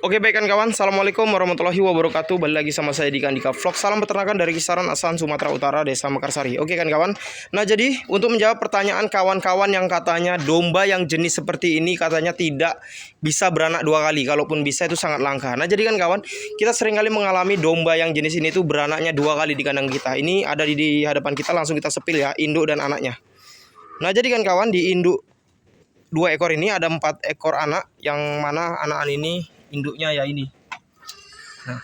Oke baik kan kawan, Assalamualaikum warahmatullahi wabarakatuh. Balik lagi sama saya di Andika Vlog. Salam peternakan dari kisaran Asahan Sumatera Utara, Desa Mekarsari. Oke kan kawan. Nah jadi untuk menjawab pertanyaan kawan-kawan yang katanya domba yang jenis seperti ini katanya tidak bisa beranak 2 kali. Kalaupun bisa itu sangat langka. Nah jadi kan kawan, kita seringkali mengalami domba yang jenis ini tuh beranaknya 2 kali di kandang kita. Ini ada di hadapan kita, langsung kita sepil ya, induk dan anaknya. Nah jadi kan kawan, di induk 2 ekor ini ada 4 ekor anak, yang mana anak-anak ini induknya ya ini. Nah,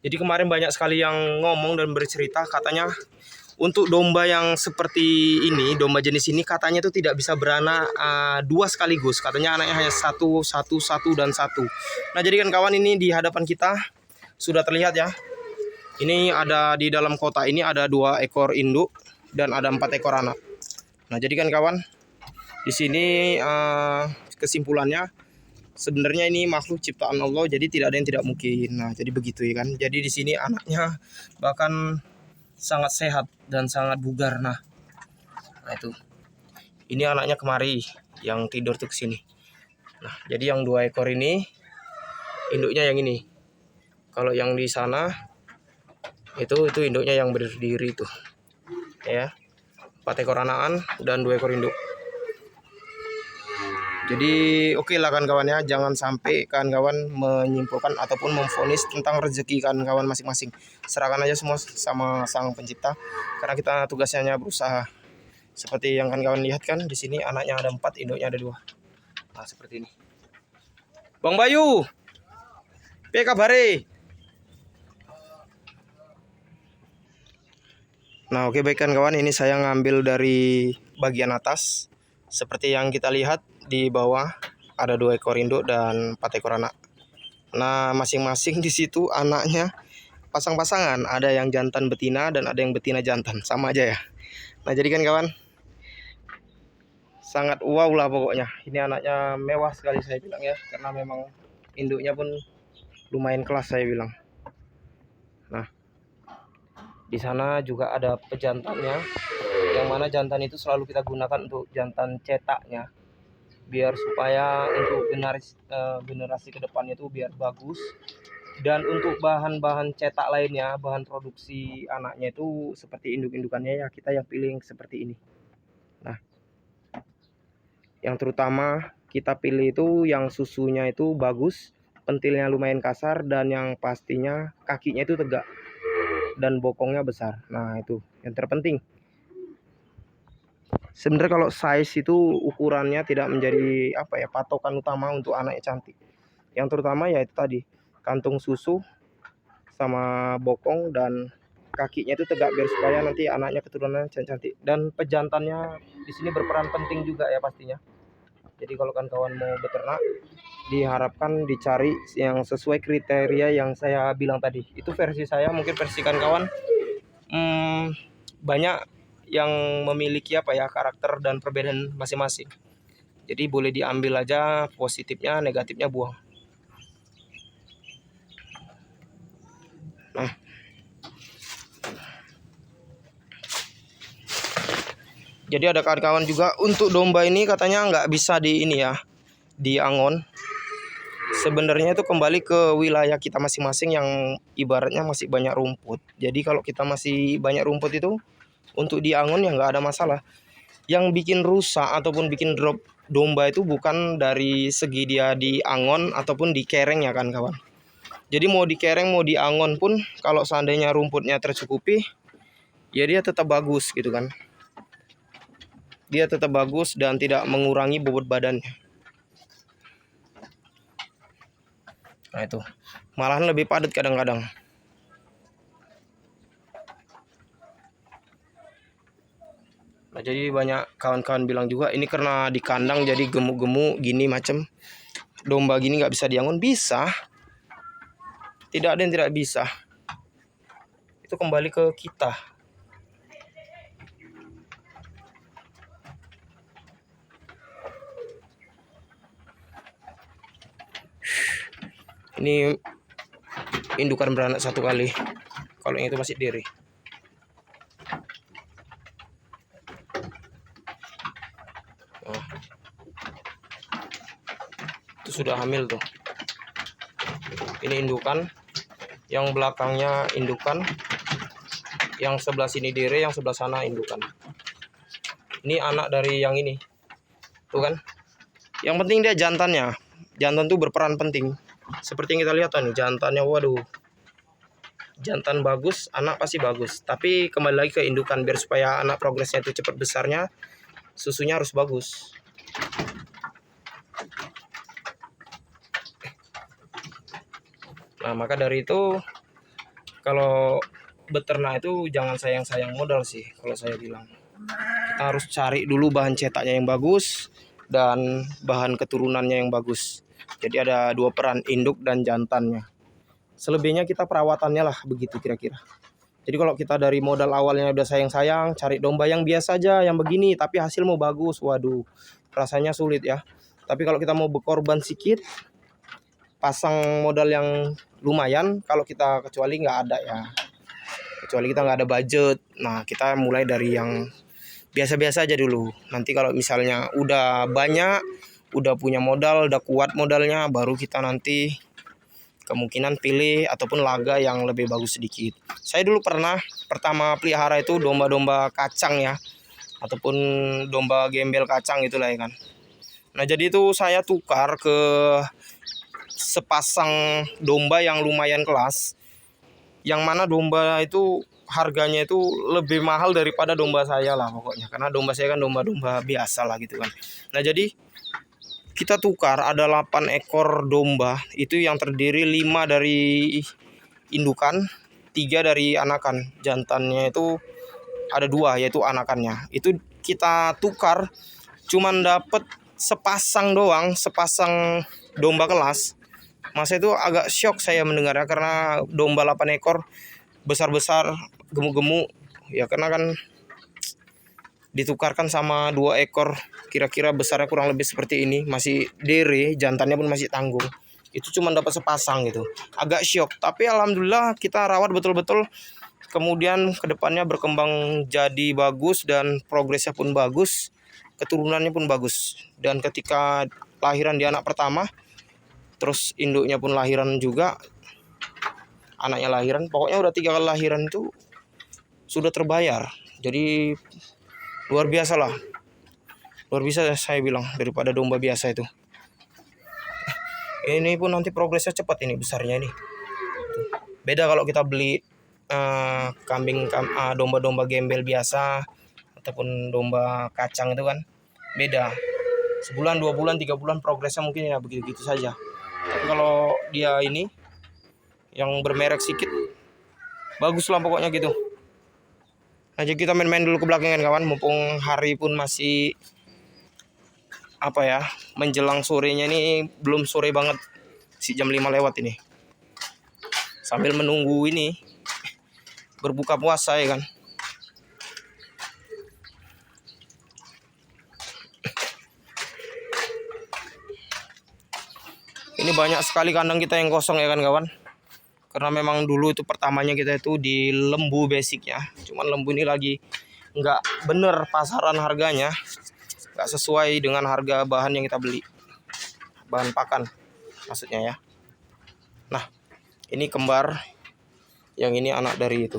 jadi kemarin banyak sekali yang ngomong dan bercerita katanya untuk domba yang seperti ini, domba jenis ini katanya itu tidak bisa beranak 2 sekaligus. Katanya anaknya hanya satu, dan satu. Nah jadi kan kawan, ini di hadapan kita sudah terlihat ya. Ini ada di dalam kotak ini ada 2 ekor induk dan ada 4 ekor anak. Nah jadi kan kawan, di sini kesimpulannya sebenarnya ini makhluk ciptaan Allah, jadi tidak ada yang tidak mungkin. Nah, jadi begitu ya kan. Jadi di sini anaknya bahkan sangat sehat dan sangat bugar. Nah itu. Ini anaknya kemari yang tidur tuh kesini. Nah, jadi yang 2 ekor ini induknya yang ini. Kalau yang di sana itu induknya yang berdiri tuh. Ya. 4 ekor anakan dan 2 ekor induk. Jadi oke lah kawan-kawan ya, jangan sampai kawan-kawan menyimpulkan ataupun memvonis tentang rezeki kawan-kawan masing-masing. Serahkan aja semua sama Sang Pencipta, karena kita tugasnya hanya berusaha. Seperti yang kawan-kawan lihat kan, di sini anaknya ada 4, induknya ada 2. Nah seperti ini. Bang Bayu, piye kabare? Nah oke baik kan kawan, ini saya ngambil dari bagian atas. Seperti yang kita lihat di bawah ada 2 ekor induk dan 4 ekor anak. Nah masing-masing di situ anaknya pasang-pasangan, ada yang jantan betina dan ada yang betina jantan, sama aja ya. Nah jadi kan kawan, sangat wow lah pokoknya. Ini anaknya mewah sekali saya bilang ya, karena memang induknya pun lumayan kelas saya bilang. Nah di sana juga ada pejantannya, yang mana jantan itu selalu kita gunakan untuk jantan cetaknya, biar supaya untuk generasi kedepannya itu biar bagus. Dan untuk bahan-bahan cetak lainnya, bahan produksi anaknya itu seperti induk-indukannya ya, kita yang pilih seperti ini. Nah yang terutama kita pilih itu yang susunya itu bagus, pentilnya lumayan kasar, dan yang pastinya kakinya itu tegak dan bokongnya besar. Nah itu yang terpenting. Sebenarnya kalau size itu ukurannya tidak menjadi patokan utama untuk anaknya cantik. Yang terutama ya itu tadi, kantung susu sama bokong dan kakinya itu tegak, biar supaya nanti anaknya keturunan cantik. Dan pejantannya di sini berperan penting juga ya pastinya. Jadi kalau kawan mau beternak, diharapkan dicari yang sesuai kriteria yang saya bilang tadi. Itu versi saya, mungkin versi kawan banyak yang memiliki karakter dan perbedaan masing-masing. Jadi boleh diambil aja positifnya, negatifnya buang. Nah jadi ada kawan-kawan juga untuk domba ini katanya nggak bisa di ini ya, diangon. Sebenarnya itu kembali ke wilayah kita masing-masing yang ibaratnya masih banyak rumput. Jadi kalau kita masih banyak rumput itu untuk diangon ya nggak ada masalah. Yang bikin rusak ataupun bikin drop domba itu bukan dari segi dia diangon ataupun dikereng ya kan kawan. Jadi mau dikereng mau diangon pun kalau seandainya rumputnya tercukupi, ya dia tetap bagus gitu kan. Dia tetap bagus dan tidak mengurangi bobot badannya. Nah itu, malahan lebih padat kadang-kadang. Nah jadi banyak kawan-kawan bilang juga ini karena di kandang jadi gemuk-gemuk gini macam. Domba gini nggak bisa diangon. Bisa. Tidak ada yang tidak bisa. Itu kembali ke kita. Ini indukan beranak 1 kali. Kalau yang itu masih diri. Oh. Itu sudah hamil tuh. Ini indukan, yang belakangnya indukan, yang sebelah sini dere, yang sebelah sana indukan. Ini anak dari yang ini, tuh kan. Yang penting dia jantannya. Jantan tuh berperan penting. Seperti yang kita lihat nih, jantannya, waduh, jantan bagus, anak pasti bagus. Tapi kembali lagi ke indukan, biar supaya anak progresnya itu cepat besarnya, susunya harus bagus. Nah, maka dari itu kalau beternak itu jangan sayang-sayang modal sih kalau saya bilang. Kita harus cari dulu bahan cetaknya yang bagus dan bahan keturunannya yang bagus. Jadi ada dua peran, induk dan jantannya. Selebihnya kita perawatannya lah, begitu kira-kira. Jadi kalau kita dari modal awalnya udah sayang-sayang, cari domba yang biasa aja, yang begini, tapi hasil mau bagus, waduh, rasanya sulit ya. Tapi kalau kita mau berkorban sedikit, pasang modal yang lumayan, kalau kita kecuali nggak ada ya, kecuali kita nggak ada budget, nah kita mulai dari yang biasa-biasa aja dulu. Nanti kalau misalnya udah banyak, udah punya modal, udah kuat modalnya, baru kita nanti kemungkinan pilih ataupun laga yang lebih bagus sedikit. Saya dulu pernah pertama pelihara itu domba-domba kacang ya, ataupun domba gembel kacang itulah ya kan. Nah jadi itu saya tukar ke sepasang domba yang lumayan kelas, yang mana domba itu harganya itu lebih mahal daripada domba saya lah pokoknya, karena domba saya kan domba-domba biasa lah gitu kan. Nah jadi kita tukar, ada 8 ekor domba itu yang terdiri 5 dari indukan, 3 dari anakan. Jantannya itu ada 2 yaitu anakannya. Itu kita tukar cuman dapet sepasang doang, sepasang domba kelas. Masa itu agak shock saya mendengarnya, karena domba 8 ekor besar-besar, gemuk-gemuk ya, karena kan ditukarkan sama 2 ekor kira-kira besarnya kurang lebih seperti ini, masih dere, jantannya pun masih tanggung. Itu cuma dapat sepasang gitu, agak shock. Tapi alhamdulillah kita rawat betul-betul, kemudian kedepannya berkembang jadi bagus dan progresnya pun bagus, keturunannya pun bagus. Dan ketika lahiran di anak pertama, terus induknya pun lahiran juga, anaknya lahiran, pokoknya udah 3 kali lahiran itu sudah terbayar. Jadi luar biasa lah, luar biasa saya bilang, daripada domba biasa itu. Ini pun nanti progresnya cepat, ini besarnya ini. Beda kalau kita beli domba-domba gembel biasa ataupun domba kacang itu kan beda. Sebulan, 2 bulan, 3 bulan progresnya mungkin ya begitu-gitu saja. Tapi kalau dia ini yang bermerek sedikit, bagus lah pokoknya gitu. Nah, jadi kita main-main dulu ke belakang kan kawan, mumpung hari pun masih apa ya, menjelang sorenya ini, belum sore banget, si jam 5 lewat ini. Sambil menunggu ini berbuka puasa ya kan. Ini banyak sekali kandang kita yang kosong ya kan kawan. Karena memang dulu itu pertamanya kita itu di lembu basicnya. Cuman lembu ini lagi nggak bener pasaran harganya, nggak sesuai dengan harga bahan yang kita beli, bahan pakan maksudnya ya. Nah ini kembar, yang ini anak dari itu.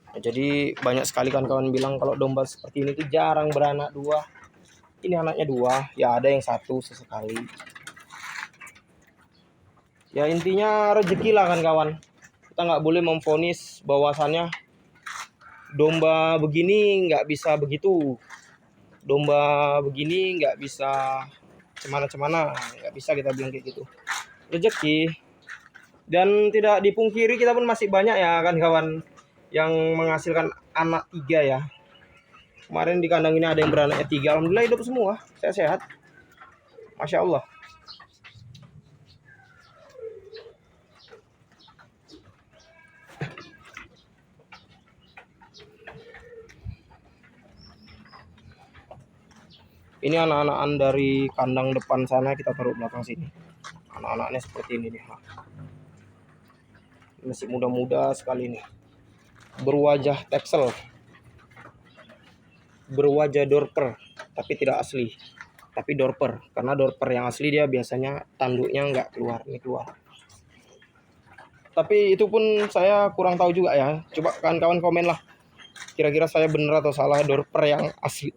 Nah, jadi banyak sekali kan kawan bilang kalau domba seperti ini tuh jarang beranak 2. Ini anaknya 2, ya ada yang 1 sesekali. Ya intinya rezeki lah kan kawan. Kita nggak boleh memvonis bahwasannya domba begini nggak bisa begitu, domba begini nggak bisa cemana-cemana, nggak bisa kita bilang kayak gitu. Rezeki. Dan tidak dipungkiri kita pun masih banyak ya kan kawan yang menghasilkan anak 3 ya. Kemarin di kandang ini ada yang beranaknya 3, alhamdulillah hidup semua, sehat-sehat, masya Allah. Ini anak-anakan dari kandang depan sana kita taruh belakang sini. Anak-anaknya seperti ini nih. Masih muda-muda sekali nih. Berwajah Texel, berwajah Dorper, tapi tidak asli. tapi dorper, karena dorper yang asli dia biasanya tanduknya nggak keluar, ini keluar. Tapi itu pun saya kurang tahu juga ya. Coba kawan-kawan komen lah, kira-kira saya bener atau salah, dorper yang asli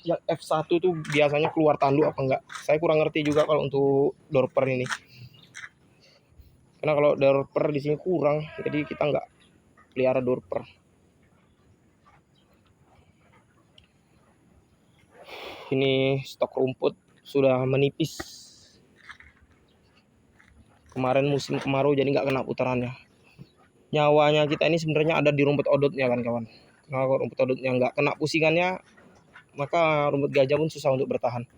yang F1 tuh biasanya keluar tanduk apa enggak. Saya kurang ngerti juga kalau untuk dorper ini, karena kalau dorper di sini kurang, jadi kita nggak pelihara dorper. Ini stok rumput sudah menipis, kemarin musim kemarau jadi nggak kena putarannya. Nyawanya kita ini sebenarnya ada di rumput odotnya kan kawan. Kalau rumput odotnya nggak kena pusingannya, maka rumput gajah pun susah untuk bertahan.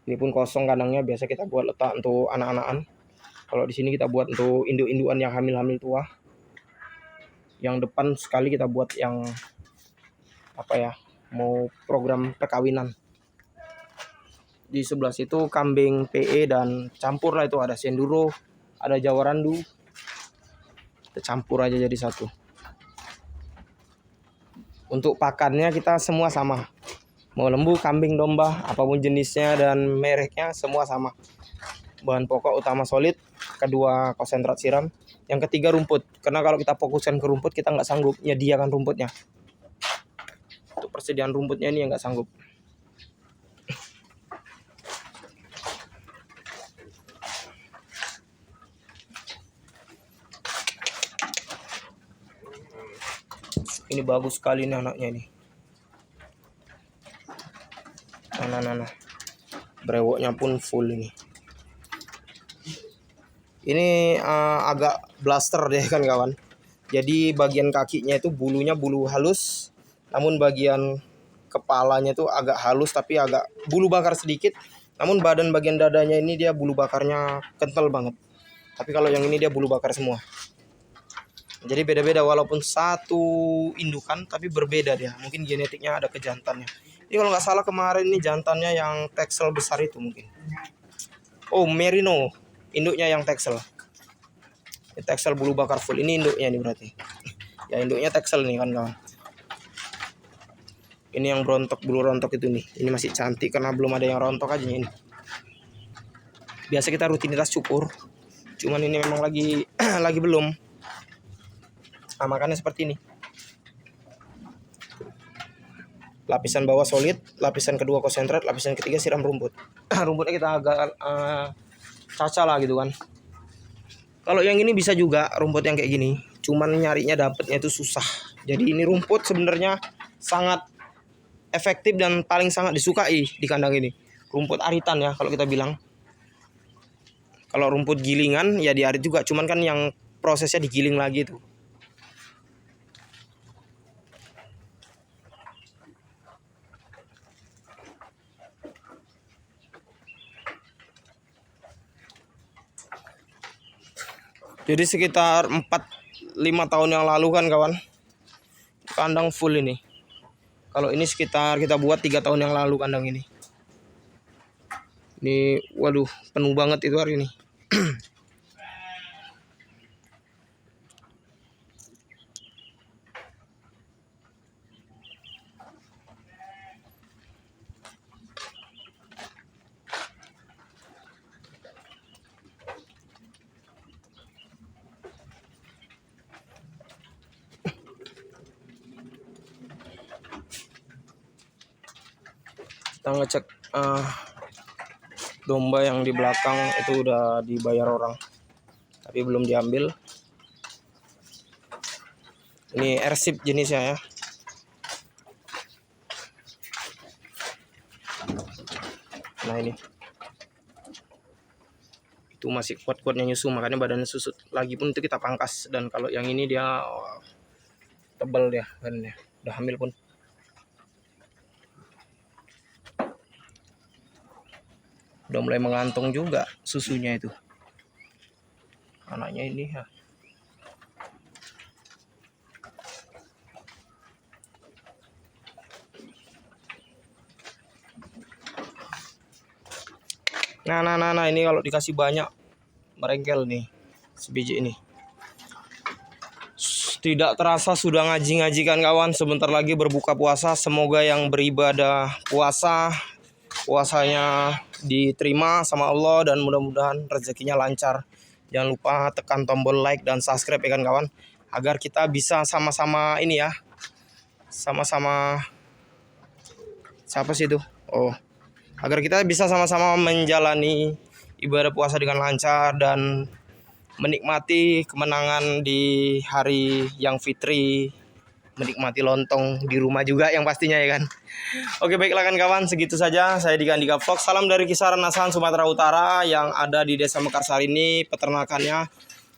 Ini pun kosong kandangnya, biasa kita buat letak untuk anak-anakan. Kalau di sini kita buat untuk induk-indukan yang hamil-hamil tua. Yang depan sekali kita buat yang apa ya, mau program perkawinan. Di sebelah situ kambing PE dan campur lah, itu ada senduro, ada Jawa Randu. Kita campur aja jadi satu. Untuk pakannya kita semua sama. Mau lembu, kambing, domba, apapun jenisnya dan mereknya semua sama. Bahan pokok utama solid, kedua konsentrat siram, yang ketiga rumput. Karena kalau kita fokuskan ke rumput, kita nggak sanggup menyediakan rumputnya. Untuk persediaan rumputnya ini yang nggak sanggup. Ini bagus sekali nih anaknya ini. Nah. Brewoknya pun full ini. Ini agak blaster deh kan kawan. Jadi bagian kakinya itu bulunya bulu halus, namun bagian kepalanya itu agak halus tapi agak bulu bakar sedikit. Namun bagian dadanya ini dia bulu bakarnya kental banget. Tapi kalau yang ini dia bulu bakar semua. Jadi beda-beda, walaupun satu indukan tapi berbeda dia. Mungkin genetiknya ada kejantannya. Ini kalau nggak salah kemarin ini jantannya yang Texel besar itu mungkin. Oh, Merino. Induknya yang Texel. Texel bulu bakar full. Ini induknya nih berarti. Ya induknya Texel nih kan kawan. Ini yang berontok, bulu rontok itu nih. Ini masih cantik karena belum ada yang rontok aja ini. Biasa kita rutinitas cukur. Cuman ini memang lagi lagi belum. Nah, makanya seperti ini. Lapisan bawah solid, lapisan kedua konsentrat, lapisan ketiga siram rumput. Rumputnya kita agak caca lah gitu kan. Kalau yang ini bisa juga rumput yang kayak gini, cuman nyarinya dapetnya itu susah. Jadi ini rumput sebenarnya sangat efektif dan paling sangat disukai di kandang ini. Rumput aritan ya kalau kita bilang. Kalau rumput gilingan ya diarit juga, cuman kan yang prosesnya digiling lagi itu. Jadi sekitar 4-5 tahun yang lalu kan kawan, kandang full ini. Kalau ini sekitar kita buat 3 tahun yang lalu kandang ini. Ini waduh penuh banget itu hari ini. Kita ngecek domba yang di belakang itu udah dibayar orang, tapi belum diambil. Ini airship jenisnya ya. Nah ini itu masih kuat-kuatnya nyusu, makanya badannya susut lagi pun itu kita pangkas. Dan kalau yang ini dia tebal dia badannya, udah hamil pun. Udah mulai mengantung juga susunya itu anaknya ini ya. Nah ini kalau dikasih banyak merengkel nih sebiji ini. Tidak terasa sudah ngaji-ngaji kan kawan. Sebentar lagi berbuka puasa. Semoga yang beribadah puasanya diterima sama Allah dan mudah-mudahan rezekinya lancar. Jangan lupa tekan tombol like dan subscribe ya kan kawan, agar kita bisa sama-sama ini ya. Sama-sama siapa sih itu? Oh, agar kita bisa sama-sama menjalani ibadah puasa dengan lancar dan menikmati kemenangan di hari yang fitri, menikmati lontong di rumah juga yang pastinya ya kan. Oke baiklah kan kawan, segitu saja saya Dika Andika Vlog. Salam dari kisaran Asahan Sumatera Utara yang ada di Desa Mekarsari ini peternakannya.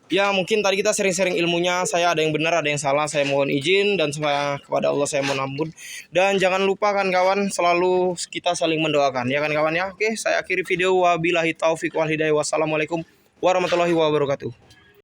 Ya mungkin tadi kita sering-sering ilmunya, saya ada yang benar ada yang salah, saya mohon izin dan kepada Allah saya mohon ampun. Dan jangan lupa kan kawan, selalu kita saling mendoakan ya kan kawan ya. Oke, saya akhiri video, wabillahi taufik wal hidayah, wassalamualaikum warahmatullahi wabarakatuh.